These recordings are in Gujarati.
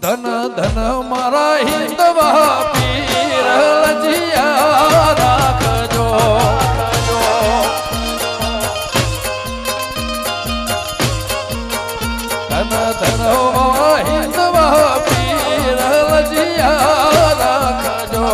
ધન ધન મારા હિંદવા પીર લજિયા રાખજો ધન ધન હિંદવા પીર લજિયા રાખજો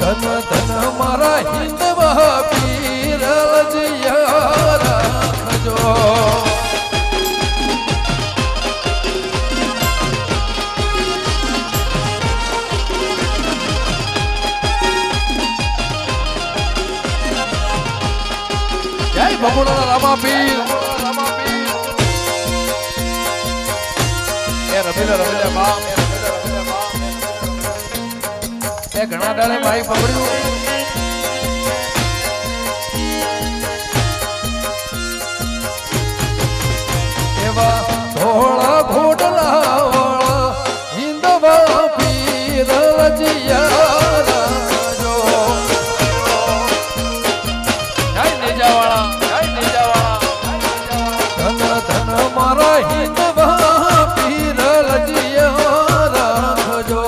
ધન ધન મારા હિંદવા પીર લજિયા રાખજો જય ભગુડા રામા પીર એ રમીલા બા એ ઘણા ડાળે ભાઈ પકડ્યું એવા ધોળા ઘોડલા વાળા હિંદવા પીર લજિયા રાખજો જય નેજાવાળા ધન ધન મારા હિંદવા પીર લજિયા રાખજો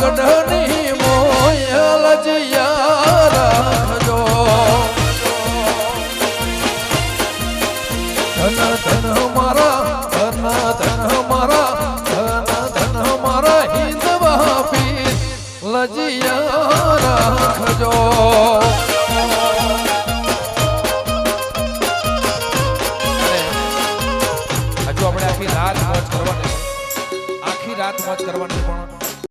ગઢની મોય લજિયા રાખજો ધન ધન મારા ધન ધન મારા ધન ધન મારા હિંદવા પીર લજિયા રાખજો હજુ આપણે આખી રાત મોજ કરવાની પણ